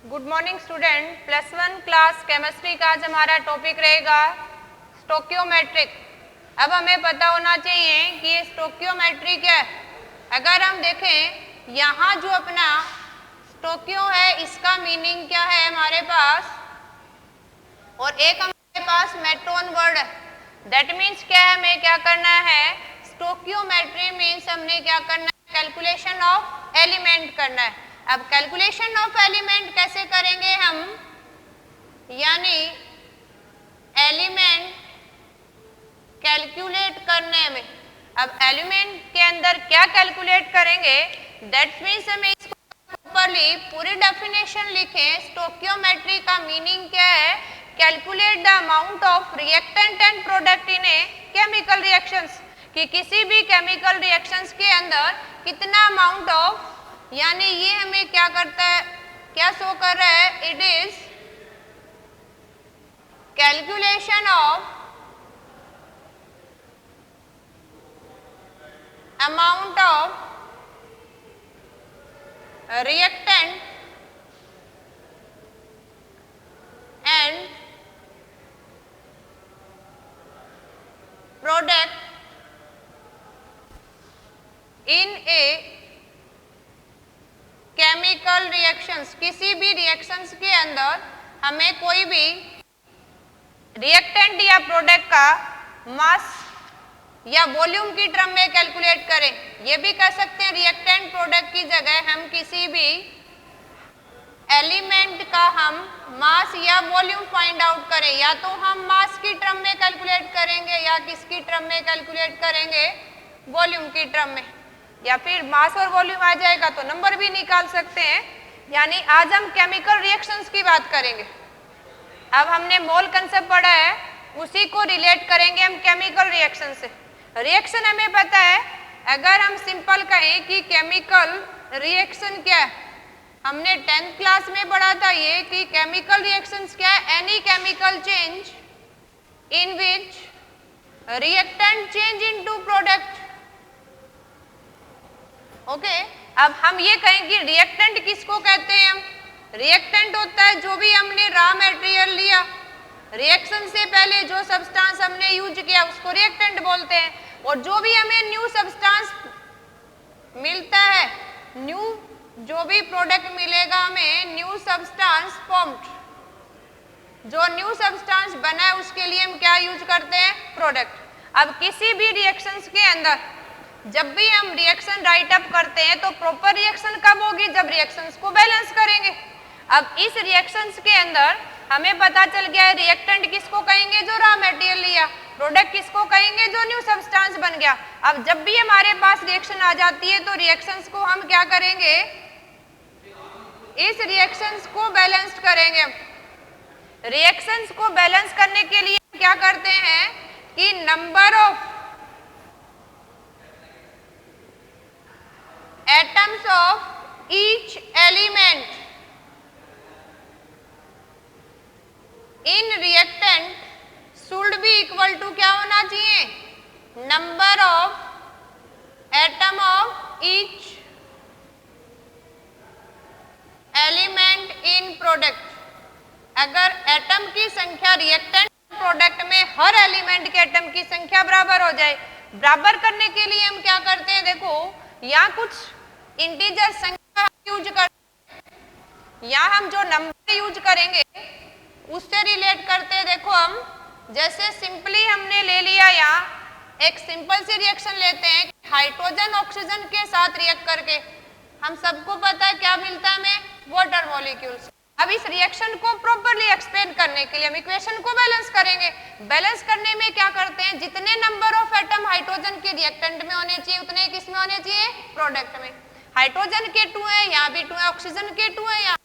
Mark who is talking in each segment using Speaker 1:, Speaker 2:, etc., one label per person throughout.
Speaker 1: Good morning student. +1 class chemistry का आज हमारा टॉपिक रहेगा स्टोकियोमेट्रिक। अब हमें पता होना चाहिए कि ये स्टोकियोमेट्री क्या है। अगर हम देखें यहाँ जो अपना स्टोकियो है इसका मीनिंग क्या है हमारे पास, और एक हमारे पास मेट्रोन वर्ड है। दैट मीन्स क्या है, हमें क्या करना है, स्टोकियोमेट्री मीन्स हमने क्या करना है, कैलकुलेशन ऑफ एलिमेंट करना है। अब कैलकुलेशन ऑफ एलिमेंट कैसे करेंगे हम, यानी एलिमेंट कैलकुलेट करने में। अब एलिमेंट के अंदर क्या कैलकुलेट करेंगे, दैट मीन्स हमें इसको प्रॉपर्ली पूरी डेफिनेशन लिखें। स्टोकियोमेट्री का मीनिंग क्या है, calculate the amount of reactant and product in a chemical reactions, कि किसी भी केमिकल रिएक्शंस के अंदर कितना अमाउंट ऑफ, यानी ये हमें क्या करता है, क्या शो कर रहा है, it is calculation of amount of reactant and product in a chemical reactions। किसी भी रिएक्शंस के अंदर हमें कोई भी रिएक्टेंट या प्रोडक्ट का मास या वॉल्यूम की टर्म में कैलकुलेट करें। ये भी कर सकते हैं रिएक्टेंट प्रोडक्ट की जगह हम किसी भी एलिमेंट का हम मास या वॉल्यूम फाइंड आउट करें, या तो हम मास की टर्म में कैलकुलेट करेंगे या किसकी टर्म में कैलकुलेट करेंगे, वॉल्यूम की टर्म में, या फिर मास और वॉल्यूम आ जाएगा तो नंबर भी निकाल सकते हैं। यानी आज हम केमिकल रिएक्शंस की बात करेंगे। अब हमने मोल कंसेप्ट पढ़ा है, उसी को रिलेट करेंगे हम केमिकल रिएक्शन से। रिएक्शन हमें पता है, अगर हम सिंपल कहें कि केमिकल रिएक्शन क्या है, हमने 10th क्लास में पढ़ा था ये कि केमिकल रिएक्शंस क्या है, any chemical change in which reactant change into product. Okay, अब हम ये कहें कि रिएक्टेंट किसको कहते हैं, हम रिएक्टेंट होता है जो भी हमने रॉ मटेरियल लिया, रिएक्शन से पहले जो सब्सटेंस हमने यूज किया उसको रिएक्टेंट बोलते हैं, और जो भी हमें न्यू सब्सटेंस मिलता है, न्यू जो भी प्रोडक्ट मिलेगा हमें, न्यू सब्सटेंस फॉर्म्ड, जो न्यू सब्सटेंस बना है उसके लिए हम क्या यूज करते हैं, प्रोडक्ट। अब किसी भी रिएक्शंस के अंदर जब भी हम रिएक्शन राइट अप करते हैं तो प्रॉपर रिएक्शन कब होगी, जब रिएक्शंस को बैलेंस करेंगे। अब इस रिएक्शंस के अंदर हमें पता चल गया है रिएक्टेंट किसको कहेंगे, जो रॉ मटेरियल लिया, प्रोडक्ट किसको कहेंगे, जो न्यू सब्सटेंस बन गया। अब जब भी हमारे पास रिएक्शन आ जाती है तो रिएक्शंस को हम क्या करेंगे, इस रिएक्शंस को बैलेंस करेंगे। रिएक्शंस को बैलेंस करने के लिए क्या करते हैं कि number of atoms of each element in reactant should be equal to क्या होना चाहिए, number of atom of each element in product. अगर एटम की संख्या रिएक्टेंट प्रोडक्ट में हर एलिमेंट के एटम की संख्या बराबर हो जाए, बराबर करने के लिए हम क्या करते हैं, देखो यहाँ कुछ इंटीजर संख्या यूज करते हैं, यहाँ हम जो नंबर यूज करेंगे उससे रिलेट करते हैं। देखो हम जैसे सिंपली हमने ले लिया, यहाँ एक सिंपल सी रिएक्शन लेते हैं, हाइड्रोजन ऑक्सीजन के साथ रिएक्ट करके हम सबको पता है क्या मिलता है हमें, वाटर मॉलिक्यूल्स। अब इस रिएक्शन को प्रॉपर्ली एक्सप्लेन करने के लिए हम इक्वेशन को बैलेंस करेंगे। बैलेंस करने में क्या करते हैं, जितने नंबर ऑफ एटम हाइड्रोजन के रिएक्टेंट में होने चाहिए उतने किस में होने चाहिए, प्रोडक्ट में। हाइड्रोजन के 2 है, यहाँ भी 2 है, ऑक्सीजन के 2 है यहाँ,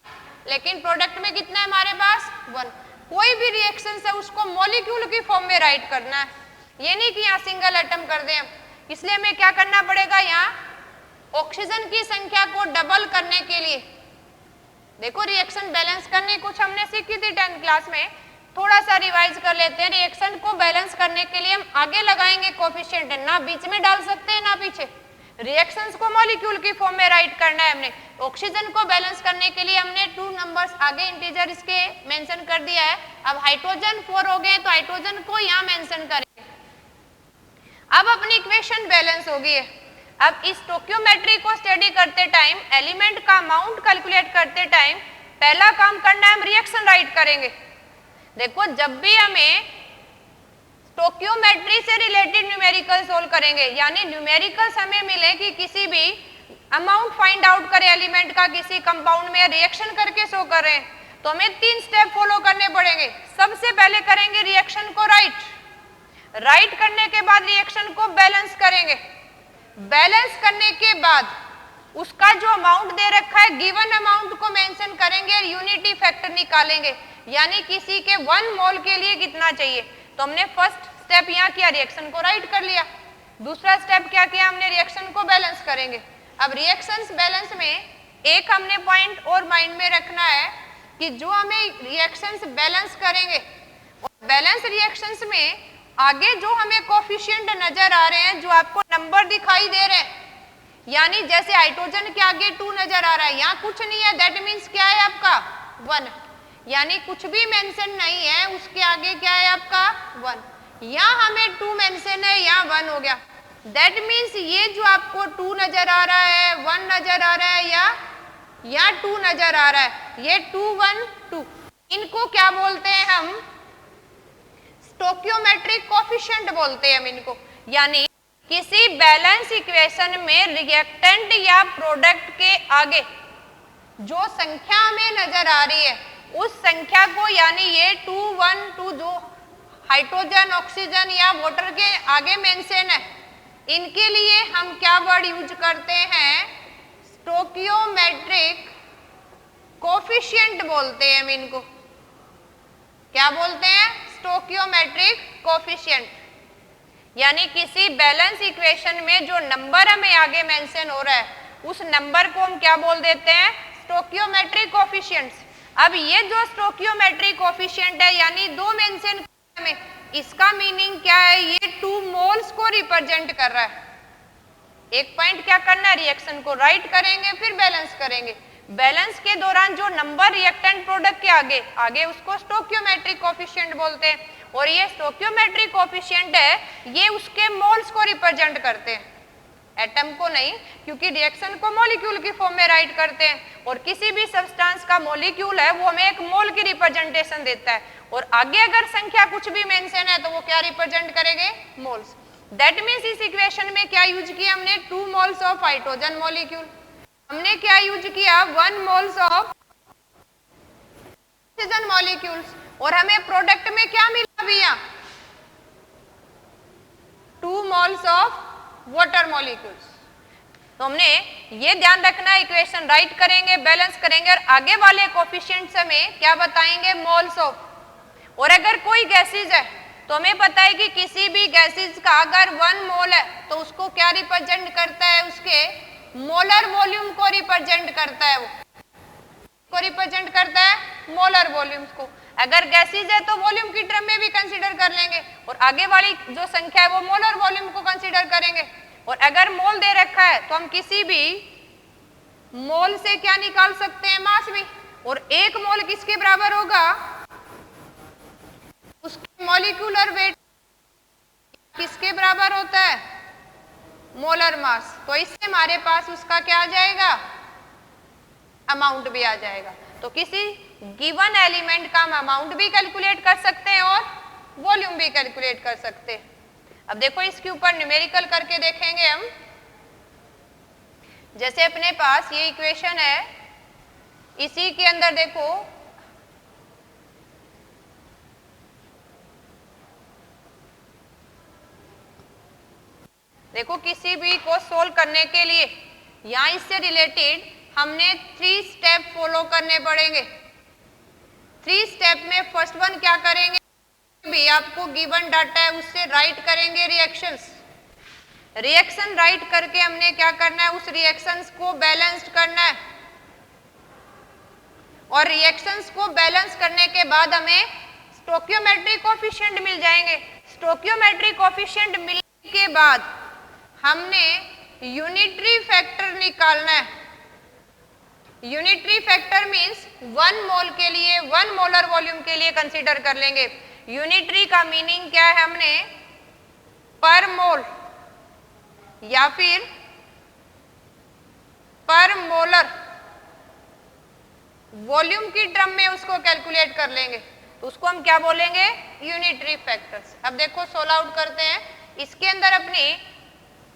Speaker 1: लेकिन प्रोडक्ट में कितना है हमारे पास, 1। कोई भी रिएक्शन है उसको मॉलिक्यूल की फॉर्म में राइट करना है, ये नहीं कि यहाँ सिंगल एटम कर दें हम। इसलिए हमें क्या करना पड़ेगा, यहाँ ऑक्सीजन की संख्या को डबल करने के लिए, देखो रिएक्शन बैलेंस करने कुछ हमने सीखी थी 10th क्लास में, थोड़ा सा रिवाइज कर लेते हैं। रिएक्शन को बैलेंस करने के लिए हम आगे लगाएंगे कोफिशिएंट, ना बीच में डाल सकते हैं ना पीछे। रिएक्शंस को मॉलिक्यूल की फॉर्म में राइट करना है हमने, ऑक्सीजन को बैलेंस करने के लिए हमने 2 नंबर्स आगे इंटीजर इसके मेंशन कर दिया है। अब हाइड्रोजन 4 हो गए तो हाइड्रोजन को यहाँ मेंशन करेंगे। अब अपनी इक्वेशन बैलेंस हो गई है। अब इस स्टोइकियोमेट्री को स्टडी करते टाइम, एलिमेंट का अमाउंट कैलकुलेट करते टाइम पहला काम करना है, हम रिएक्शन राइट करेंगे। देखो जब भी हमें स्टोइकियोमेट्री से रिलेटेड न्यूमेरिकल सोल्व करेंगे, यानी न्यूमेरिकल्स हमें मिले कि किसी भी अमाउंट फाइंड आउट करें एलिमेंट का किसी कंपाउंड में, रिएक्शन करके शो करें, तो हमें 3 स्टेप फॉलो करने पड़ेंगे। सबसे पहले करेंगे रिएक्शन को राइट करने के बाद रिएक्शन को बैलेंस करेंगे। बैलेंस करने के बाद उसका जो अमाउंट दे रखा है गिवन अमाउंट को मेंशन करेंगे, यूनिटी फैक्टर निकालेंगे, यानी किसी के 1 मोल के लिए कितना चाहिए। तो हमने फर्स्ट स्टेप यहाँ किया, रिएक्शन को राइट कर लिया। दूसरा स्टेप क्या किया हमने, रिएक्शन को बैलेंस करेंगे। अब रिएक्शंस बैलेंस में एक हमने पॉइंट और माइंड में रखना है कि जो हमें रिएक्शंस बैलेंस करेंगे, बैलेंस रिएक्शंस में आगे जो हमें कोफिशिएंट नजर आ रहे हैं, जो आपको नंबर दिखाई दे रहे हैं, यानी जैसे हाइड्रोजन के आगे 2 नजर आ रहा है, यहाँ कुछ नहीं है, दैट मीन्स क्या है आपका 1, यानी कुछ भी मेंशन नहीं है, उसके आगे क्या है आपका 1। यहाँ हमें 2 मेंशन है, यहाँ 1 हो गया, दैट मीन्स ये जो आपको 2 नजर आ रहा है, 1 नजर आ रहा है, या 2 नजर आ रहा है, ये 2 1 2, इनको क्या बोलते हैं हम, स्टोइकियोमेट्रिक कोफिशिएंट बोलते हैं हम इनको। यानी किसी बैलेंस इक्वेशन में रिएक्टेंट या प्रोडक्ट के आगे जो संख्या हमें नजर आ रही है, उस संख्या को, यानी ये 2 1 2 जो हाइड्रोजन, ऑक्सीजन या वाटर के आगे मेंशन है, इनके लिए हम क्या वर्ड यूज करते हैं, स्टोइकियोमेट्रिक कोफिशिएंट बोलते हैं हम इनको। क्या बोलते हैं, स्टोइकियोमेट्रिक कोफिशिएंट। यानी किसी बैलेंस इक्वेशन में जो नंबर हमें आगे मेंशन हो रहा है, उस नंबर को हम क्या बोल देते हैं, स्टोइकियोमेट्रिक कोफिशिएंट्स। अब ये जो स्टोइकियोमेट्रिक कोफिशिएंट है, यानी 2 मेंशन में, इसका मीनिंग क्या है, ये 2 मोल्स को रिप्रेजेंट कर रहा है। एक पॉइंट क्या करना है, रिएक्शन को राइट करेंगे, फिर बैलेंस करेंगे। बैलेंस के दौरान जो नंबर रिएक्टेंट प्रोडक्ट के आगे उसको स्टोइकियोमेट्रिक कोफिशिएंट बोलते हैं, और ये स्टोइकियोमेट्रिक कोफिशिएंट है, ये उसके मोल्स को रिप्रेजेंट करते हैं, एटम को नहीं, क्योंकि रिएक्शन को मॉलिक्यूल की फॉर्म में राइट करते हैं, और किसी भी सब्सटेंस का मॉलिक्यूल है वो हमें एक मोल की रिप्रेजेंटेशन देता है, और आगे अगर संख्या कुछ भी मेंशन है तो वो क्या रिप्रेजेंट करेंगे, मोल्स। दैट मीन्स इस इक्वेशन में क्या यूज किया हमने, 2 मोल्स ऑफ हाइड्रोजन मॉलिक्यूल, हमने क्या यूज किया, 1 मोल्स ऑफ ऑक्सीजन मॉलिक्यूल्स, और हमें प्रोडक्ट में क्या मिला भैया, 2 मोल्स ऑफ वाटर मॉलिक्यूल्स। तो हमने ये ध्यान रखना है, इक्वेशन राइट करेंगे, बैलेंस करेंगे, और आगे वाले कोफिशिएंट्स हमें क्या बताएंगे, मोल्स ऑफ। और अगर कोई गैसेज है तो हमें पता है कि किसी भी गैसेज का अगर 1 मोल है तो उसको क्या रिप्रेजेंट करता है, उसके मोलर वॉल्यूम को रिप्रेजेंट करता है, वो रिप्रेजेंट करता है मोलर वॉल्यूम्स को। अगर गैसेज है तो वॉल्यूम की टर्म में भी कंसीडर कर लेंगे, और आगे वाली जो संख्या है वो मोलर वॉल्यूम को कंसीडर करेंगे। और अगर मोल दे रखा है तो हम किसी भी मोल से क्या निकाल सकते हैं, मास भी, और 1 मोल किसके बराबर होगा, उसके मॉलिक्यूलर वेट किसके बराबर होता है, मोलर मास। तो इससे हमारे पास उसका क्या आ जाएगा, अमाउंट भी आ जाएगा। तो किसी गिवन एलिमेंट का हम अमाउंट भी कैलकुलेट कर सकते हैं और वॉल्यूम भी कैलकुलेट कर सकते हैं। अब देखो इसके ऊपर न्यूमेरिकल करके देखेंगे हम। जैसे अपने पास ये इक्वेशन है, इसी के अंदर देखो किसी भी को सोल्व करने के लिए यहाँ इससे रिलेटेड हमने 3 स्टेप फॉलो करने पड़ेंगे। 3 स्टेप में फर्स्ट वन क्या करेंगे, भी आपको गिवन डाटा है उससे राइट करेंगे रिएक्शंस। रिएक्शन राइट करके हमने क्या करना है, उस रिएक्शंस को बैलेंस्ड करना है, और रिएक्शंस को बैलेंस करने के बाद हमें स्टोइकियोमेट्रिक कोफिशिएंट मिल जाएंगे। स्टोइकियोमेट्रिक कोफिशिएंट मिलने के बाद हमने यूनिटरी फैक्टर निकालना है। यूनिटरी फैक्टर मीन्स 1 मोल के लिए 1 मोलर वॉल्यूम के लिए कंसीडर कर लेंगे। यूनिटरी का मीनिंग क्या है हमने पर मोल या फिर पर मोलर वॉल्यूम की टर्म में उसको कैलकुलेट कर लेंगे तो उसको हम क्या बोलेंगे यूनिटरी फैक्टर्स। अब देखो सोल्व आउट करते हैं। इसके अंदर अपनी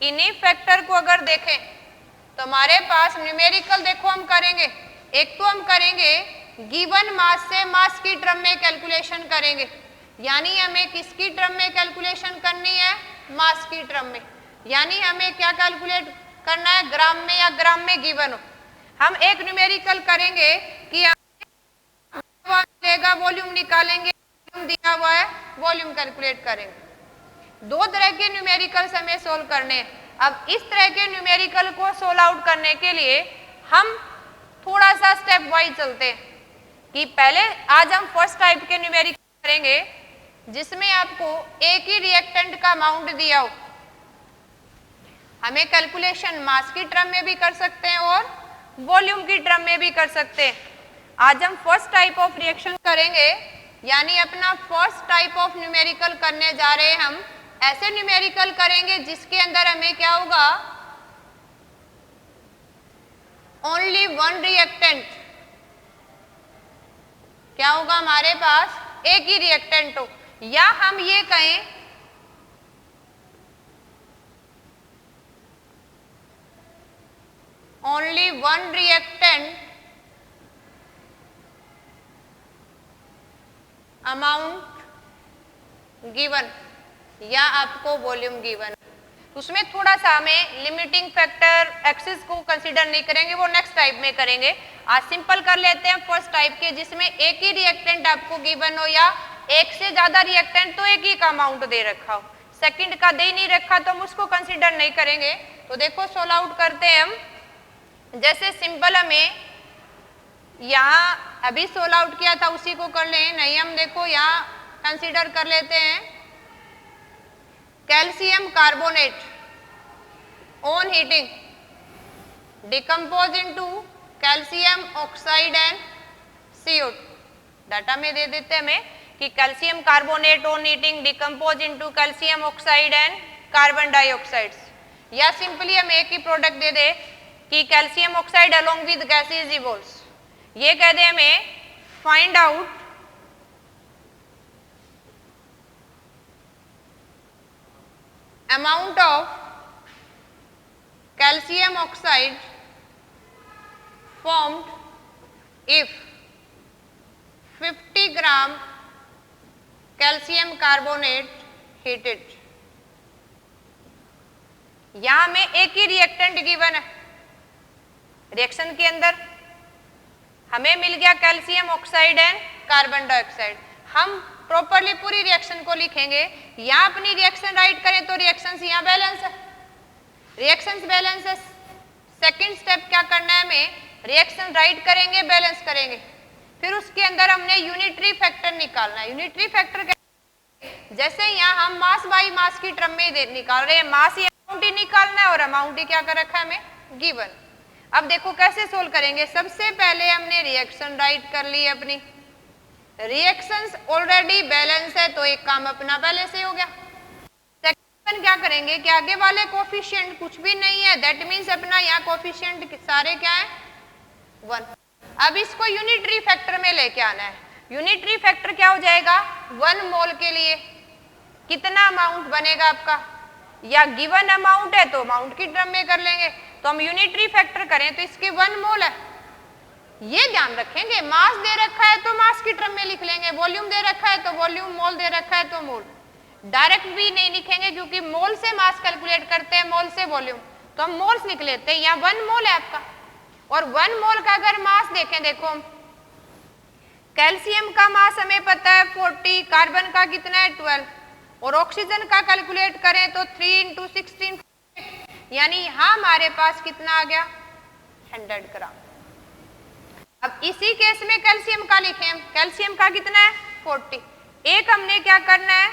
Speaker 1: इन्हीं फैक्टर को अगर देखें तो हमारे पास न्यूमेरिकल देखो हम करेंगे। एक तो हम करेंगे गिवन मास से मास की टर्म में कैलकुलेशन करेंगे, यानी हमें किसकी टर्म में कैलकुलेशन करनी है मास की टर्म में, यानी हमें क्या कैलकुलेट करना है ग्राम में या ग्राम में गिवन हो। हम एक न्यूमेरिकल करेंगे कि मिलेगा वॉल्यूम निकालेंगे, वॉल्यूम दिया हुआ है वॉल्यूम कैलकुलेट करेंगे। दो तरह के न्यूमेरिकल्स हमें सोल्व करने हैं। अब इस तरह के न्यूमेरिकल को सोल्व आउट करने के लिए हम थोड़ा सा स्टेप वाइज चलते हैं कि पहले आज हम फर्स्ट टाइप के न्यूमेरिकल करेंगे जिसमें आपको एक ही रिएक्टेंट का अमाउंट दिया हो। हमें कैलकुलेशन मास की टर्म में भी कर सकते हैं और वॉल्यूम की टर्म में भी कर सकते हैं। आज हम फर्स्ट टाइप ऑफ रिएक्शन करेंगे, यानी अपना फर्स्ट टाइप ऑफ न्यूमेरिकल करने जा रहे हैं हम। ऐसे न्यूमेरिकल करेंगे जिसके अंदर हमें क्या होगा ओनली वन रिएक्टेंट, क्या होगा हमारे पास एक ही रिएक्टेंट हो, या हम ये कहें only one reactant amount given, या आपको वॉल्यूम गिवन। उसमें थोड़ा सा हमें लिमिटिंग फैक्टर एक्सिस को कंसीडर नहीं करेंगे, वो नेक्स्ट टाइप में करेंगे। आज सिंपल कर लेते हैं फर्स्ट टाइप के जिसमें एक ही रिएक्टेंट आपको गिवन हो या एक से ज्यादा रिएक्टेंट तो एक ही का अमाउंट दे रखा हो, सेकंड का दे नहीं रखा तो हम उसको कंसीडर नहीं करेंगे। तो देखो सोल्व आउट करते हैं हम। जैसे सिंपल हमें यहाँ अभी सोल्व आउट किया था उसी को कर लें, नहीं हम देखो यहाँ कंसीडर कर लेते हैं calcium carbonate on heating decompose into calcium oxide and CO2। Data में दे देते हैं हमें कि calcium carbonate on heating decompose into calcium oxide and carbon dioxide, या सिंपली हम एक ही प्रोडक्ट दे दे कि calcium oxide along with gases evolves. ये कह दे हमें find out amount of calcium oxide formed if 50 gram calcium carbonate heated। यहां में एक ही रिएक्टेंट गिवन है, रिएक्शन के अंदर हमें मिल गया calcium oxide and carbon dioxide. हम प्रॉपरली पूरी रिएक्शन को लिखेंगे, यहाँ अपनी रिएक्शन राइट करें तो रिएक्शंस यहाँ बैलेंस है, रिएक्शंस बैलेंस है। सेकंड स्टेप क्या करना है हमें, रिएक्शन राइट करेंगे बैलेंस करेंगे, फिर उसके अंदर हमने यूनिटरी फैक्टर निकालना है। यूनिटरी फैक्टर जैसे यहाँ हम मास बाई मास की टर्म में निकाल रहे हैं, मास ही अमाउंट ही निकालना है और अमाउंट ही क्या कर रखा है हमें गिवन। अब देखो कैसे सोल्व करेंगे। सबसे पहले हमने रिएक्शन राइट कर ली अपनी, रिएक्शंस ऑलरेडी बैलेंस है तो एक काम अपना पहले से हो गया। सेकंड क्या करेंगे कि आगे वाले कोफिशिएंट कुछ भी नहीं है, दैट मींस अपना यहाँ कोफिशिएंट सारे क्या है 1। अब इसको यूनिटरी फैक्टर में लेके आना है। यूनिटरी फैक्टर क्या हो जाएगा 1 मोल के लिए कितना अमाउंट बनेगा आपका, या गिवन अमाउंट है तो अमाउंट की टर्म में कर लेंगे। तो हम यूनिटरी फैक्टर करें तो इसके 1 मोल है, ये ध्यान रखेंगे। मास दे रखा है तो मास की टर्म में लिख लेंगे, वॉल्यूम दे रखा है तो वॉल्यूम, मोल दे रखा है तो मोल। डायरेक्ट भी नहीं लिखेंगे क्योंकि मोल से मास कैलकुलेट करते हैं, मोल से वॉल्यूम, तो हम मोल्स लिख लेते हैं। यहाँ 1 मोल है आपका, और 1 मोल का अगर मास देखें, देखो हम कैल्शियम का मास हमें पता है 40, कार्बन का कितना है 12, और ऑक्सीजन का कैलकुलेट करें तो 3 × 16, यानी यहाँ हमारे पास कितना आ गया 100 ग्राम। अब इसी केस में कैल्शियम का लिखें हम, कैल्शियम का कितना है 40। एक हमने क्या करना है,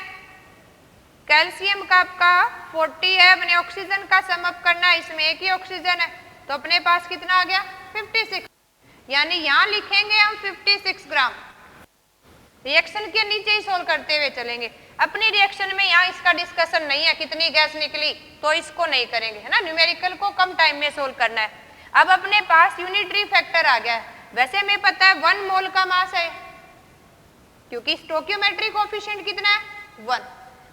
Speaker 1: कैल्शियम का आपका 40 है, अपने ऑक्सीजन का सम अप करना है, इसमें एक ही ऑक्सीजन है तो अपने पास कितना आ गया 56। यानी यहां लिखेंगे हम 56 ग्राम। रिएक्शन के नीचे ही सोल्व करते हुए चलेंगे। अपनी रिएक्शन में यहाँ इसका डिस्कशन नहीं है कितनी गैस निकली, तो इसको नहीं करेंगे, है ना। न्यूमेरिकल को कम टाइम में सोल्व करना है। अब अपने पास यूनिटरी फैक्टर आ गया है। वैसे हमें पता है 1 मोल का मास है, क्योंकि स्टोइकियोमेट्री कोएफिशिएंट कितना है 1,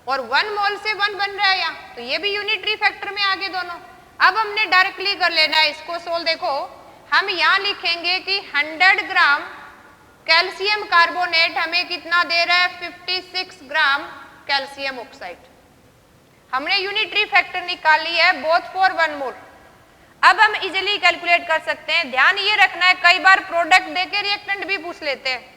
Speaker 1: और 1 मोल से 1 बन रहा है यहाँ, तो ये भी यूनिटरी फैक्टर में आगे दोनों। अब हमने डायरेक्टली कर लेना है इसको सोल्व। देखो हम यहाँ लिखेंगे कि 100 ग्राम कैल्शियम कार्बोनेट हमें कितना दे रहा है 56 ग्राम कैल्शियम ऑक्साइड। हमने यूनिटरी फैक्टर निकाल लिया है बोथ फॉर 1 मोल। अब हम इजीली कैलकुलेट कर सकते हैं। ध्यान ये रखना है कई बार प्रोडक्ट देके रिएक्टेंट भी पूछ लेते हैं।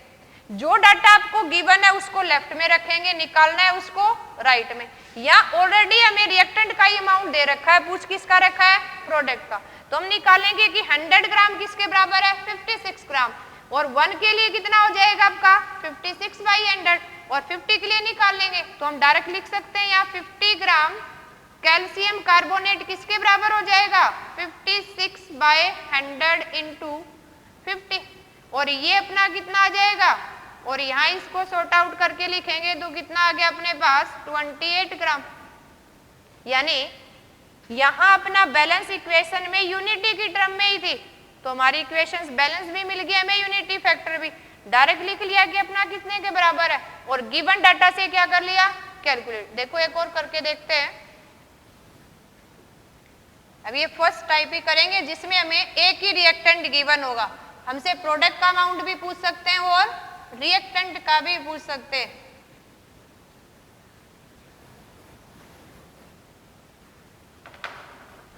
Speaker 1: जो डाटा आपको गिवन है उसको लेफ्ट में रखेंगे, निकालना है उसको राइट में। या ऑलरेडी हमें रिएक्टेंट का ही अमाउंट दे रखा है, पूछ किसका रखा है प्रोडक्ट का, तो हम निकालेंगे कि 100 ग्राम किसके बराबर है 56 ग्राम, और 1 के लिए कितना हो जाएगा आपका 56/100, और 50 के लिए निकाल लेंगे तो हम डायरेक्ट लिख सकते हैं यहाँ 50 ग्राम कैल्शियम कार्बोनेट किसके बराबर हो जाएगा 56/100 इंटू 50, और ये अपना कितना आ जाएगा, और यहाँ इसको सॉर्ट आउट करके लिखेंगे तो कितना आ गया अपने पास 28 ग्राम। यानी यहाँ अपना बैलेंस इक्वेशन में यूनिटी की टर्म में ही थी, तो हमारी इक्वेशंस बैलेंस भी मिल गया हमें, यूनिटी फैक्टर भी डायरेक्ट लिख लिया कि अपना कितने के बराबर है, और गिवन डाटा से क्या कर लिया कैलकुलेट। देखो एक और करके देखते हैं। अब ये फर्स्ट टाइप ही करेंगे जिसमें हमें एक ही रिएक्टेंट गिवन होगा। हमसे प्रोडक्ट का अमाउंट भी पूछ सकते हैं और रिएक्टेंट का भी पूछ सकते हैं।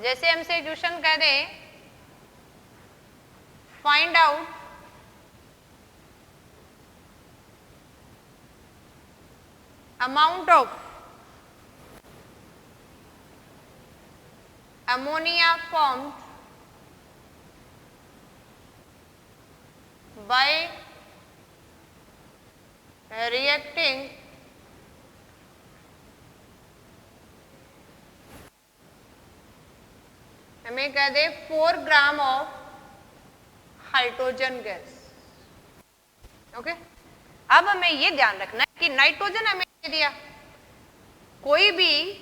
Speaker 1: जैसे हमसे क्वेश्चन कह they find out amount of ammonia formed by reacting हमें कह दे 4 gram of hydrogen gas. Okay, अब हमें ये ध्यान रखना है कि नाइट्रोजन हमें दे दिया, कोई भी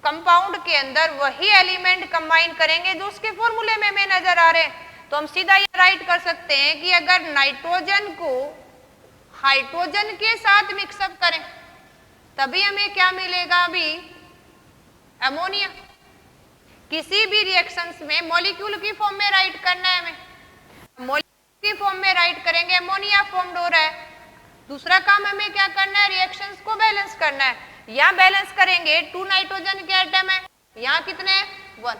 Speaker 1: कंपाउंड के अंदर वही एलिमेंट कंबाइन करेंगे जो उसके फॉर्मूले में हमें नजर आ रहे हैं, तो हम सीधा ये राइट कर सकते हैं कि अगर नाइट्रोजन को हाइड्रोजन के साथ मिक्सअप करें तभी हमें क्या मिलेगा, अभी अमोनिया। किसी भी रिएक्शंस में मॉलिक्यूल की फॉर्म में राइट करना है हमें, मॉलिक्यूल की फॉर्म में राइट करेंगे अमोनिया फॉर्म्ड हो रहा है। दूसरा काम हमें क्या करना है, रिएक्शंस को बैलेंस करना है। यहाँ बैलेंस करेंगे 2 नाइट्रोजन के एटम है, यहाँ कितने 1।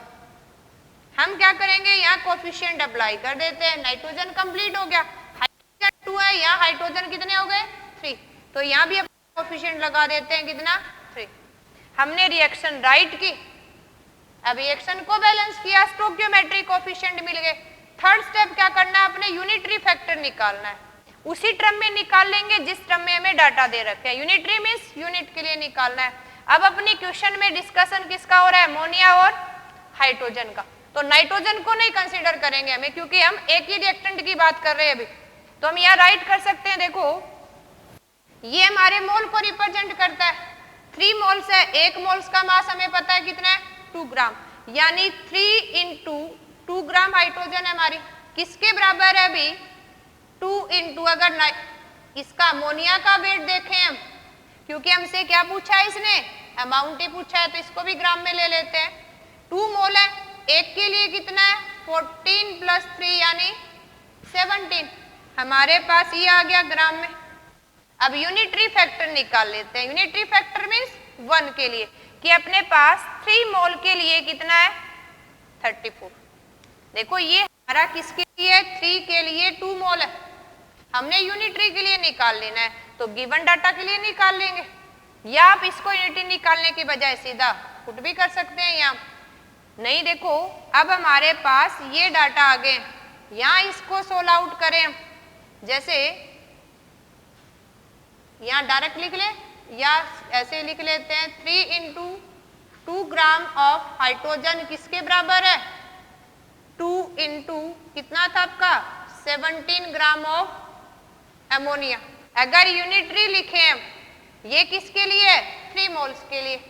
Speaker 1: हम क्या करेंगे, यहाँ कोफिशिएंट अप्लाई कर देते हैं, नाइट्रोजन कंप्लीट हो गया, हाइड्रोजन 2 है, यहाँ हाइड्रोजन कितने हो गए 3, तो यहाँ भी कोफिशिएंट लगा देते हैं कितना 3। हमने रिएक्शन राइट की, अब रिएक्शन को बैलेंस किया, स्टोइकियोमेट्रिक कोफिशिएंट मिल गए। थर्ड स्टेप क्या करना है, अपने यूनिटरी फैक्टर निकालना है। उसी टर्म में निकाल लेंगे जिस टर्म में हमें डाटा दे रखे हैं, यूनिटरी मींस यूनिट के लिए निकालना है। अब अपनी क्वेश्चन में डिस्कशन किसका हो रहा है, अमोनिया और हाइड्रोजन का, तो नाइट्रोजन को नहीं कंसीडर करेंगे हमें, क्योंकि हम एक ही रिएक्टेंट की बात कर रहे हैं अभी। तो हम यहाँ राइट कर सकते हैं, देखो ये हमारे मोल को रिप्रेजेंट करता है, 3 मोल्स है, 1 मोल्स का मास हमें पता है कितना है 2 ग्राम, यानी 3 इंटू 2 ग्राम हाइड्रोजन है हमारी, किसके बराबर है अभी 2 इंटू, अगर इसका अमोनिया का वेट देखें हम, क्योंकि हमसे क्या पूछा है इसने, अमाउंट ही पूछा है, तो इसको भी ग्राम में ले लेते हैं। 2 मोल है, एक के लिए कितना है 14 प्लस 3 यानी 17, हमारे पास ये आ गया ग्राम में। अब यूनिटरी फैक्टर निकाल लेते हैं, यूनिटरी फैक्टर मीन्स 1 के लिए, कि अपने पास 3 मोल के लिए कितना है 34। देखो ये हमारा किसके लिए, 3 के लिए 2 मोल है, हमने यूनिटरी के लिए निकाल लेना है, तो गिवन डाटा के लिए निकाल लेंगे, या आप इसको यूनिटरी निकालने की बजाय सीधा पुट भी कर सकते हैं यहाँ। नहीं, देखो अब हमारे पास ये डाटा आ गए, यहाँ इसको सोल्व आउट करें, जैसे यहाँ डायरेक्ट लिख ले या ऐसे लिख लेते हैं, 3 इंटू 2 ग्राम ऑफ हाइड्रोजन किसके बराबर है 2 इंटू कितना था आपका 17 ग्राम ऑफ एमोनिया। अगर यूनिटरी लिखे हम, ये किसके लिए है? 3 मोल्स के लिए।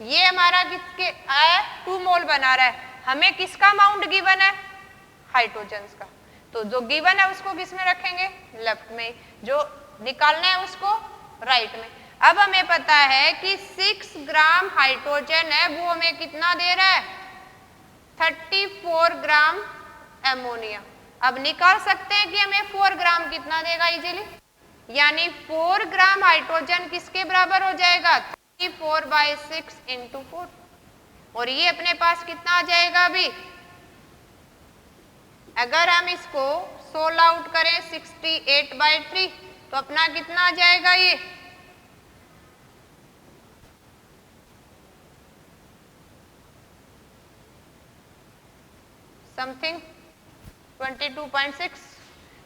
Speaker 1: ये हमारा किसके आया? 2 मोल बना रहा है। हमें किसका अमाउंट गिवन है? हाइड्रोजन्स का। तो जो गिवन है उसको किस में रखेंगे? लेफ्ट में। जो निकालना है उसको राइट में। अब हमें पता है कि 6 ग्राम हाइड्रोजन है, वो हमें कितना दे रहा है? 34 ग्राम एमोनिया। अब निकाल सकते हैं कि हमें 4 ग्राम कितना देगा इजीली, यानी 4 ग्राम हाइड्रोजन किसके बराबर हो जाएगा? 34/6 × 4। और ये अपने पास कितना आ जाएगा? अभी अगर हम इसको 16 आउट करें 68/3 तो अपना कितना आ जाएगा? ये समथिंग 22.6।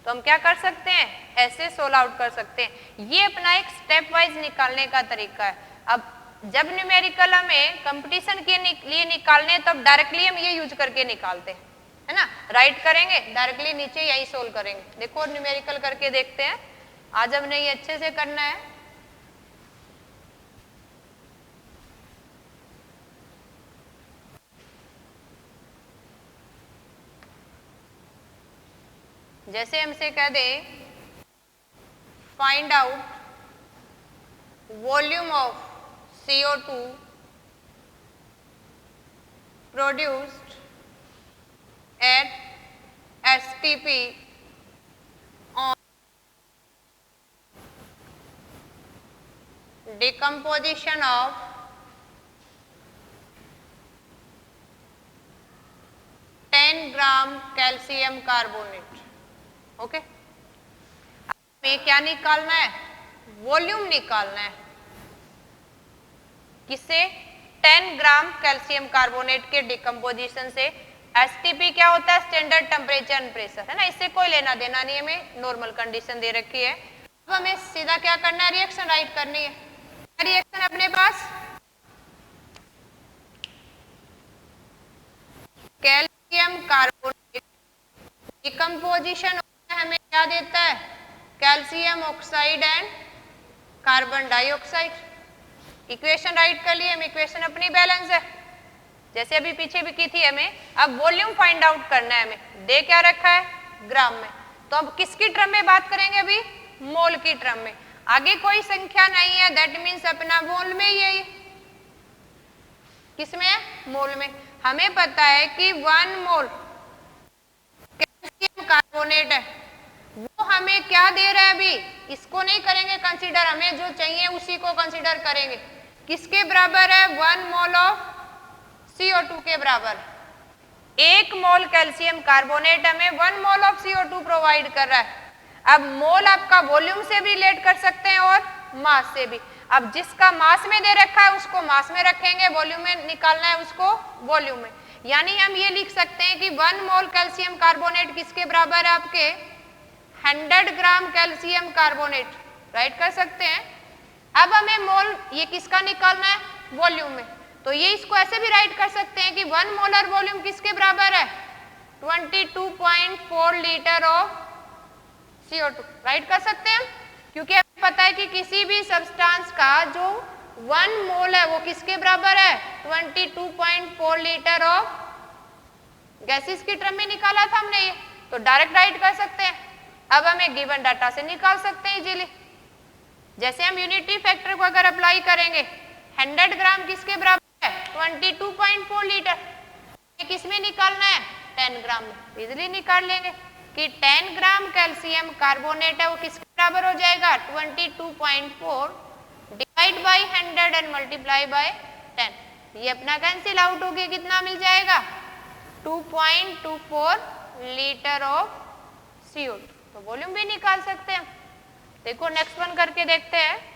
Speaker 1: तो हम क्या कर सकते हैं? ऐसे 16 आउट कर सकते हैं। ये अपना एक स्टेप वाइज निकालने का तरीका है। अब जब न्यूमेरिकल हमें कंपटीशन के लिए निकालने तब डायरेक्टली हम ये यूज करके निकालते हैं, है ना। राइट करेंगे डायरेक्टली नीचे यही सोल्व करेंगे। देखो न्यूमेरिकल करके देखते हैं। आज हमने ये अच्छे से करना है। जैसे हमसे कह they find out volume of CO2 produced at STP on decomposition of 10 gram calcium carbonate. Okay, हमें क्या निकालना है? वॉल्यूम निकालना है। किससे? 10 ग्राम कैल्शियम कार्बोनेट के डिकम्पोजिशन से। एसटीपी क्या होता है? स्टैंडर्ड टेम्परेचर एंड प्रेशर, है ना। इससे कोई लेना देना नहीं, हमें नॉर्मल कंडीशन दे रखी है। अब हमें सीधा क्या करना है? रिएक्शन राइट करनी है। रिएक्शन अपने पास कैल्शियम कार्बोनेट डिकम्पोजिशन हमें क्या देता है? Calcium oxide and carbon dioxide. Equation right कर लिए हम। इक्वेशन अपनी बैलेंस है जैसे अभी पीछे भी की थी हमें। अब वॉल्यूम फाइंड आउट करना है हमें। दे क्या रखा है? ग्राम में। तो अब किसकी टर्म में बात करेंगे? अभी मोल की टर्म में। आगे कोई संख्या नहीं है, दैट मीन्स अपना मोल में ही है। किसमें है? मोल में। हमें पता है कि 1 मोल कैल्शियम कार्बोनेट है, वो हमें क्या दे रहा है? अभी इसको नहीं करेंगे कंसीडर, हमें जो चाहिए उसी को कंसीडर करेंगे। किसके बराबर है? 1 मोल ऑफ CO2 के बराबर। 1 मोल कैल्शियम कार्बोनेट हमें 1 मोल ऑफ CO2 प्रोवाइड कर रहा है। अब मोल आपका वॉल्यूम से भी रिलेट कर सकते हैं और मास से भी। अब जिसका मास में दे रखा है उसको मास में रखेंगे, वॉल्यूम में निकालना है उसको वॉल्यूम में। यानी हम ये लिख सकते हैं कि 1 मोल कैल्शियम कार्बोनेट किसके बराबर है? आपके 100 ग्राम कैल्शियम कार्बोनेट। राइट कर सकते हैं। अब हमें मोल ये किसका निकालना है? वॉल्यूम में। तो ये इसको ऐसे भी राइट कर सकते हैं कि 1 मोलर वॉल्यूम किसके बराबर है? 22.4 लीटर ऑफ CO2। राइट कर सकते हैं हम, क्योंकि हमें पता है कि किसी भी सब्सटेंस का जो 1 मोल है वो किसके बराबर है? 22.4 लीटर ऑफ गैसेस की टर्म में निकाला था हमने ये, तो डायरेक्ट राइट कर सकते हैं। अब हमें गिवन डाटा से निकाल सकते हैं इजीली। जैसे हम यूनिटी फैक्टर को अगर अप्लाई करेंगे, 100 ग्राम किसके बराबर है? 22.4 लीटर। किसमें निकालना है? 10 ग्राम में। इजीली निकाल लेंगे कि 10 ग्राम कैल्शियम कार्बोनेट है वो किसके बराबर हो जाएगा? 22.4 divide by 100 and multiply by 10। ये अपना कैंसिल आउट हो गया, कितना मिल जाएगा? 2.24 लीटर ऑफ CO2। तो वॉल्यूम भी निकाल सकते हैं। देखो नेक्स्ट वन करके देखते हैं।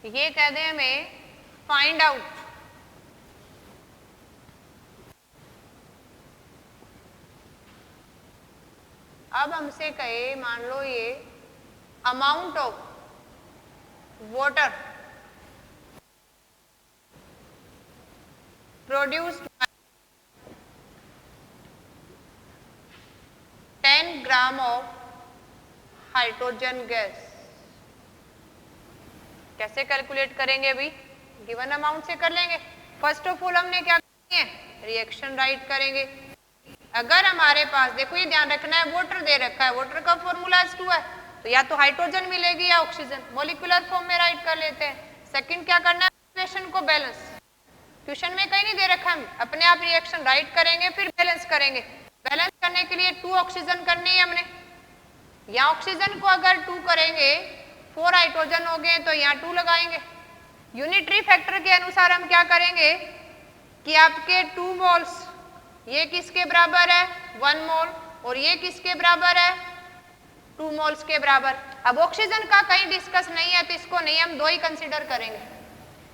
Speaker 1: ये कह दें हमें फाइंड आउट अब हमसे कहे, मान लो ये amount of water produced 10 gram of hydrogen gas. कैसे कैलकुलेट करेंगे अभी? गिवन अमाउंट से कर लेंगे। फर्स्ट ऑफ ऑल हमने क्या करनी है, रिएक्शन राइट करेंगे। अगर हमारे पास, देखो ये ध्यान रखना है, वाटर दे रखा है, वाटर का फॉर्मूला H2 है, तो या तो हाइड्रोजन मिलेगी या ऑक्सीजन, मॉलिक्यूलर फॉर्म में राइट कर लेते हैं। सेकंड क्या करना है, इक्वेशन को बैलेंस, क्वेश्चन में कहीं नहीं दे रखा, हम अपने आप रिएक्शन राइट करेंगे फिर बैलेंस करेंगे। बैलेंस करने के लिए 2 ऑक्सीजन करनी है हमने, यहाँ ऑक्सीजन को अगर 2 करेंगे, 4 हाइड्रोजन हो गए तो यहाँ 2 लगाएंगे। यूनिटरी फैक्टर के अनुसार हम क्या करेंगे कि आपके 2 मोल्स ये किसके बराबर है, 1 मोल, और ये किसके बराबर है, 2 मोल्स के बराबर। अब ऑक्सीजन का कहीं डिस्कस नहीं है तो इसको नहीं, हम 2 ही कंसीडर करेंगे,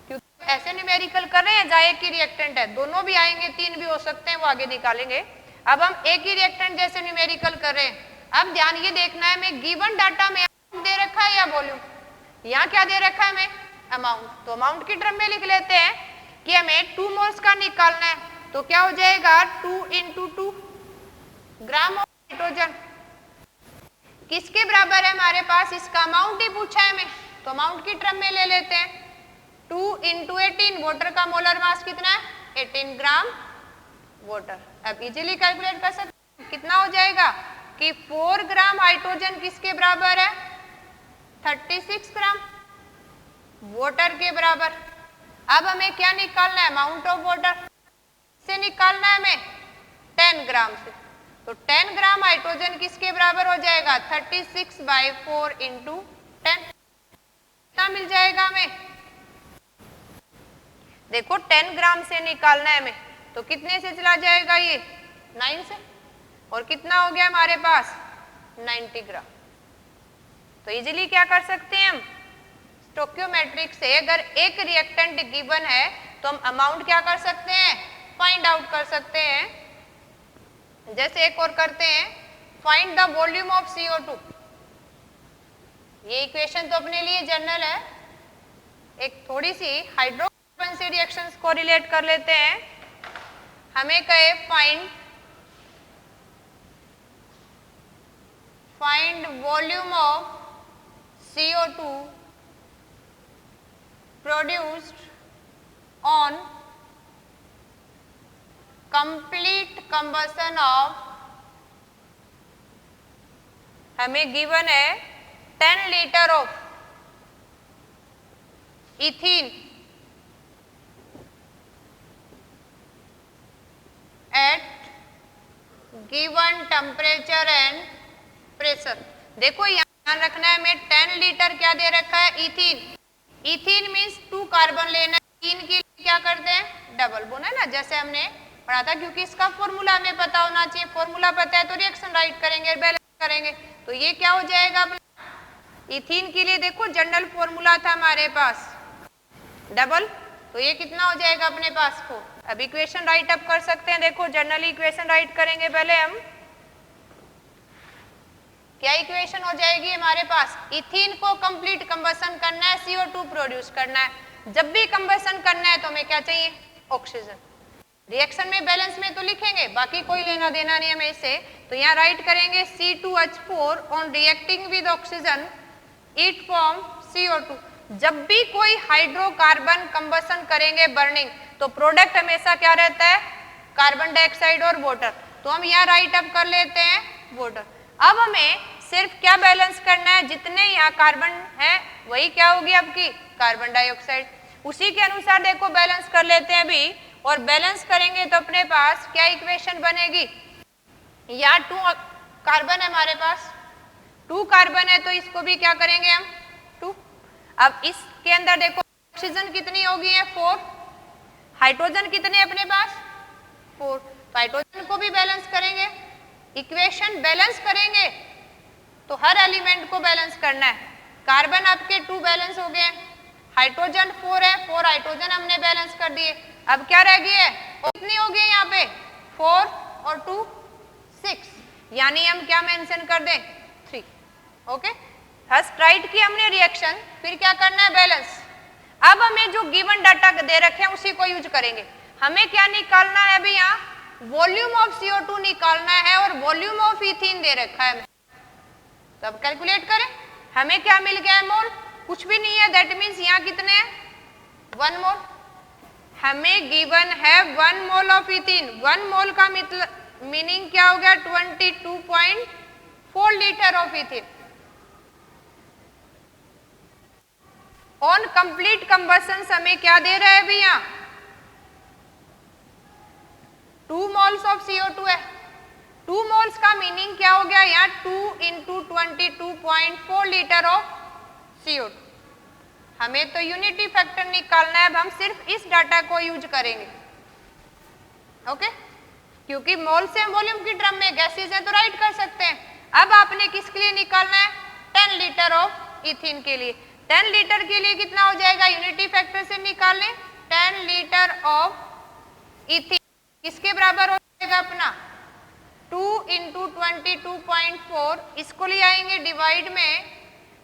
Speaker 1: क्योंकि ऐसे न्यूमेरिकल कर रहे हैं जहाँ एक ही रिएक्टेंट है, दोनों भी आएंगे, 3 भी हो सकते हैं, वो आगे निकालेंगे। अब हम एक ही रिएक्टेंट जैसे न्यूमेरिकल कर रहे हैं। अब ध्यान ये देखना है, मैं गिवन डाटा में दे रखा है या वॉल्यूम, यहाँ क्या दे रखा है हमें, अमाउंट, तो अमाउंट की टर्म में लिख लेते हैं कि हमें 2 मोल्स का निकालना है, तो क्या हो जाएगा 2 × 2 ग्राम ऑफ हाइड्रोजन किसके बराबर है हमारे पास, इसका अमाउंट ही पूछा है हमें, तो अमाउंट की टर्म में ले लेते हैं। 2 × 18, वाटर का मोलर मास कितना है, 18 ग्राम वाटर। अब इजीली कैलकुलेट कर सकते हैं, कितना हो जाएगा कि 4 ग्राम हाइड्रोजन किसके बराबर है, 36 ग्राम वाटर के बराबर। अब हमें क्या निकालना है, अमाउंट ऑफ वाटर से निकालना है हमें 10 ग्राम से, तो 10 ग्राम हाइड्रोजन किसके बराबर हो जाएगा, 36/4 × 10, कितना मिल जाएगा हमें, देखो 10 ग्राम से निकालना है हमें, तो कितने से चला जाएगा ये 9 से, और कितना हो गया हमारे पास 90 ग्राम। तो इजीली क्या कर सकते हैं हम, स्टोइकियोमेट्रिक से अगर एक रिएक्टेंट गिवन है तो हम अमाउंट क्या कर सकते हैं, फाइंड आउट कर सकते हैं। जैसे एक और करते हैं, find the volume of CO2। ये इक्वेशन तो अपने लिए जनरल है, एक थोड़ी सी हाइड्रोकार्बन से रिएक्शंस को रिलेट कर लेते हैं। हमें कहे find volume of CO2 produced on complete combustion of, हमें गिवन है 10 litre of ethene at given temperature and pressure. देखो यहाँ ध्यान रखना है, हमें 10 लीटर क्या दे रखा है, इथीन। इथीन मीन्स 2 कार्बन लेना है, 3 के लिए क्या करते हैं, डबल बॉन्ड, है ना, जैसे हमने पढ़ा था, क्योंकि इसका फॉर्मूला हमें पता होना चाहिए, फॉर्मूला पता है तो रिएक्शन राइट करेंगे, बैलेंस करेंगे, तो ये क्या हो जाएगा अपना इथीन के लिए, देखो जनरल फॉर्मूला था हमारे पास डबल, तो ये कितना हो जाएगा अपने पास 4। अब इक्वेशन राइट अप कर सकते हैं, देखो जनरली इक्वेशन राइट करेंगे पहले हम, क्या इक्वेशन हो जाएगी हमारे पास, इथीन को कंप्लीट कंबशन करना है, CO2 प्रोड्यूस करना है। जब भी कंबशन करना है तो हमें क्या चाहिए, ऑक्सीजन। रिएक्शन में बैलेंस में तो लिखेंगे, बाकी कोई लेना देना नहीं हमें इससे, तो यहाँ राइट करेंगे C2H4 on reacting with oxygen it form CO2। जब भी कोई हाइड्रोकार्बन कंबशन करेंगे बर्निंग, तो प्रोडक्ट हमेशा क्या रहता है, कार्बन डाइऑक्साइड और वाटर, तो हम यहाँ राइट अप कर लेते हैं वाटर। अब हमें सिर्फ क्या बैलेंस करना है, जितने यहाँ कार्बन है वही क्या होगी आपकी कार्बन डाइऑक्साइड, उसी के अनुसार देखो बैलेंस कर लेते हैं अभी, और बैलेंस करेंगे तो अपने पास क्या इक्वेशन बनेगी, यहाँ 2 कार्बन है हमारे पास, 2 कार्बन है तो इसको भी क्या करेंगे हम 2। अब इसके अंदर देखो ऑक्सीजन कितनी होगी है 4, हाइड्रोजन कितने अपने पास 4, तो हाइड्रोजन को भी बैलेंस करेंगे, इक्वेशन बैलेंस करेंगे तो हर एलिमेंट को बैलेंस करना है। कार्बन आपके 2 बैलेंस हो गए, हाइड्रोजन 4 है, 4 हाइड्रोजन हमने बैलेंस कर दिए। अब क्या रह गई है, कितनी हो गई यहाँ पे 4 और 2 6, यानी हम क्या मेंशन कर दें 3। ओके, फर्स्ट राइट की हमने रिएक्शन, फिर क्या करना है बैलेंस। अब हमें जो गिवन डाटा दे रखे हैं उसी को यूज करेंगे। हमें क्या निकालना है अभी यहाँ, वॉल्यूम ऑफ CO2 निकालना है और वॉल्यूम ऑफ इथीन दे रखा है हमें। तो अब कैलकुलेट करें, हमें क्या मिल गया है मोल, कुछ भी नहीं है, दैट मीन्स यहाँ कितने हैं 1 मोल। हमें गिवन है 1 मोल ऑफ इथीन। 1 मोल का मतलब मीनिंग क्या हो गया 22.4 litre of ethene. On complete combustion हमें क्या दे रहा है अभी यहाँ 2 मोल्स ऑफ CO2 है। 2 मोल्स का मीनिंग क्या हो गया यहाँ 2 इंटू 22.4 लीटर ऑफ CO2। हमें तो यूनिटी फैक्टर निकालना है, अब हम सिर्फ इस डाटा को यूज करेंगे। ओके, क्योंकि मोल से वॉल्यूम की टर्म में गैसेस है तो राइट कर सकते हैं। अब आपने किसके लिए निकालना है 10 लीटर ऑफ इथीन के लिए। 10 लीटर के लिए कितना हो जाएगा, यूनिटी फैक्टर से निकाल लें, 10 लीटर ऑफ इथीन किसके बराबर हो जाएगा अपना 2 इंटू 22.4, इसको ले आएंगे डिवाइड में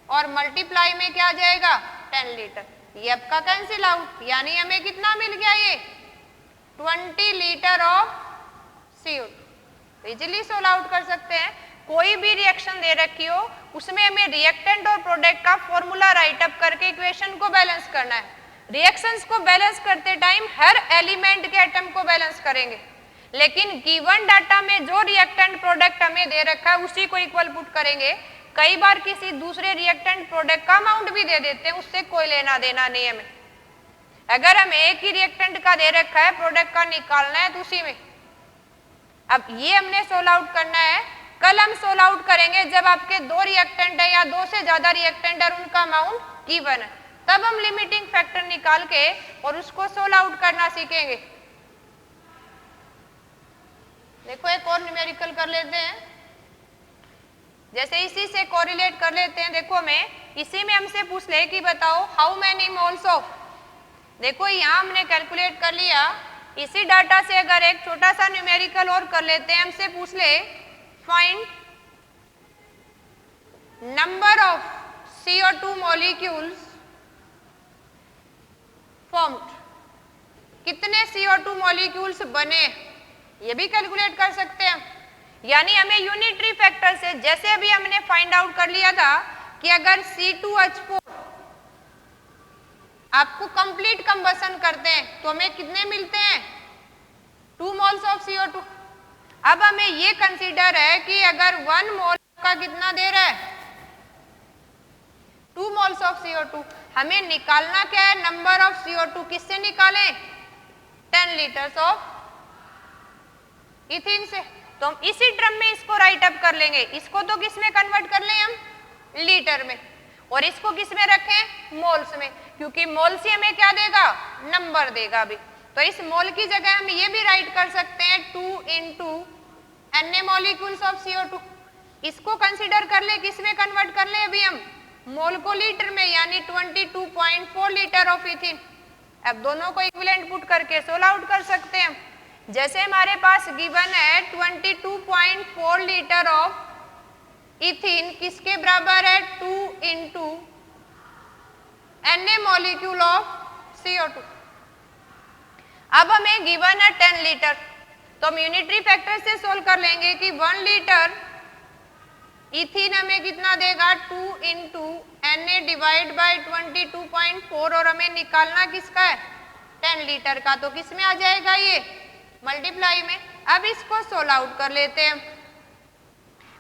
Speaker 1: और मल्टीप्लाई में क्या आ जाएगा 10 लीटर। ये आपका कैंसिल आउट, यानी हमें कितना मिल गया ये 20 litre of CO2। Easily solve out कर सकते हैं। कोई भी रिएक्शन दे रखी हो उसमें हमें रिएक्टेंट और प्रोडक्ट का फॉर्मूला राइट अप करके इक्वेशन को बैलेंस करना है। रिएक्शंस को बैलेंस करते टाइम हर एलिमेंट के एटम को बैलेंस करेंगे, लेकिन गिवन डाटा में जो रिएक्टेंट प्रोडक्ट हमें दे रखा है उसी को इक्वल पुट करेंगे। कई बार किसी दूसरे रिएक्टेंट प्रोडक्ट का अमाउंट भी दे देते हैं, उससे कोई लेना देना नहीं हमें। अगर हमें एक ही रिएक्टेंट का दे रखा है प्रोडक्ट का निकालना है तो उसी में। अब ये हमने सोल्व आउट करना है, कल हम सोल्व आउट करेंगे जब आपके 2 रिएक्टेंट है या 2 से ज्यादा रिएक्टेंट है और उनका अमाउंट गिवन है, तब हम लिमिटिंग फैक्टर निकाल के और उसको सोल्व आउट करना सीखेंगे। देखो एक और न्यूमेरिकल कर लेते हैं, जैसे इसी से कोरिलेट कर लेते हैं। देखो हमें इसी में हमसे पूछ ले कि बताओ हाउ मैनी मोल्स ऑफ, देखो यहाँ हमने कैलकुलेट कर लिया। इसी डाटा से अगर एक छोटा सा न्यूमेरिकल और कर लेते हैं, हमसे पूछ ले find number of CO2 molecules formed, कितने CO2 मॉलिक्यूल्स बने, ये भी कैलकुलेट कर सकते हैं। यानी हमें यूनिटरी फैक्टर से, जैसे अभी हमने फाइंड आउट कर लिया था कि अगर C2H4 आपको कंप्लीट कंबशन करते हैं तो हमें कितने मिलते हैं 2 मोल्स ऑफ CO2। अब हमें ये कंसीडर है कि अगर 1 मोल का कितना दे रहा है 2 मोल्स ऑफ CO2, हमें निकालना क्या है नंबर ऑफ CO2, किससे निकालें 10 लीटर्स ऑफ इथीन से। तो हम इसी ड्रम में इसको राइट अप कर लेंगे। इसको तो किस में कन्वर्ट कर लें हम लीटर में, और इसको किस में रखें मोल्स में, क्योंकि मोल्स ही हमें क्या देगा नंबर देगा अभी। तो इस मोल की जगह हम ये भी राइट कर सकते हैं 2 into Na molecules of CO2। इसको कंसीडर कर ले, किस में कन्वर्ट कर ले अभी हम मोल को लीटर में, यानी 22.4 लीटर ऑफ इथीन। अब दोनों को इक्विवेलेंट पुट करके सोल्व आउट कर सकते हैं। जैसे हमारे पास गिवन है 22.4 लीटर ऑफ इथीन किसके बराबर है 2 into Na molecule of CO2। अब हमें गिवन है 10 लीटर, तो हम यूनिटरी फैक्टर से सोल्व कर लेंगे कि 1 लीटर इथीन हमें कितना देगा 2 इंटू Na डिवाइड बाई 22.4, और हमें निकालना किसका है 10 लीटर का, तो किस में आ जाएगा ये मल्टीप्लाई में। अब इसको सोल्व आउट कर लेते हैं।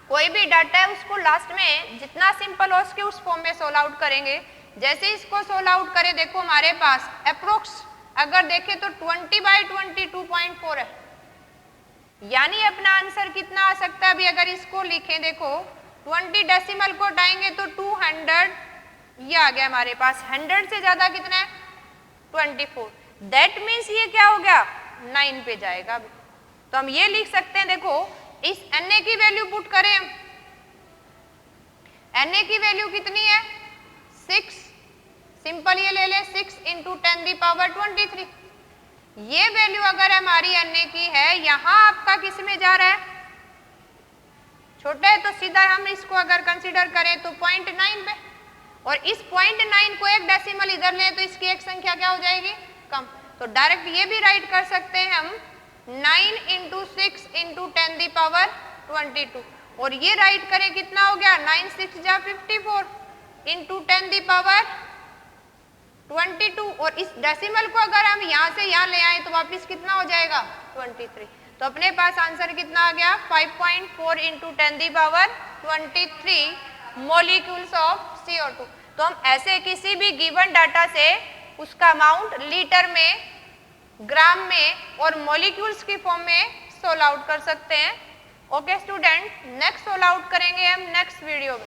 Speaker 1: कोई भी डाटा है उसको लास्ट में जितना सिंपल हो सके उस फॉर्म में सोल्व आउट करेंगे। जैसे इसको सोल्व आउट करें, देखो हमारे पास अप्रोक्स अगर देखें तो 20/22.4 है, यानी अपना आंसर कितना आ सकता है। अभी अगर इसको लिखें, देखो 20 डेसिमल को हटाएंगे तो 200, ये आ गया हमारे पास। 100 से ज्यादा कितना है 24, दैट मीन्स ये क्या हो गया 9 पे जाएगा। तो हम ये लिख सकते हैं, देखो इस Na की वैल्यू पुट करें, Na की वैल्यू कितनी है 6, सिंपल ये ले ले 6 इंटू 10⁻23। ये वैल्यू अगर हमारी Na की है, यहां आपका किस में जा रहा है छोटा है तो सीधा हम इसको अगर कंसीडर करें तो 0.9 पे, और इस 0.9 को एक डेसिमल इधर लें तो इसकी एक संख्या क्या हो जाएगी, कम। तो डायरेक्ट ये भी राइट कर सकते हैं हम 9 × 6 × 10⁻²2, और ये राइट करें कितना हो गया, 9 6 जा 54 × 10⁻22, और इस डेसिमल को अगर हम यहाँ से यहाँ ले आए तो वापस कितना हो जाएगा 23। तो अपने पास आंसर कितना आ गया 5.4 × 10⁻23 मॉलिक्यूल्स ऑफ CO2। तो हम ऐसे किसी भी गिवन डाटा से उसका अमाउंट लीटर में, ग्राम में और मॉलिक्यूल्स की फॉर्म में सोल्व आउट कर सकते हैं। Okay student, next solve out करेंगे हम नेक्स्ट वीडियो में।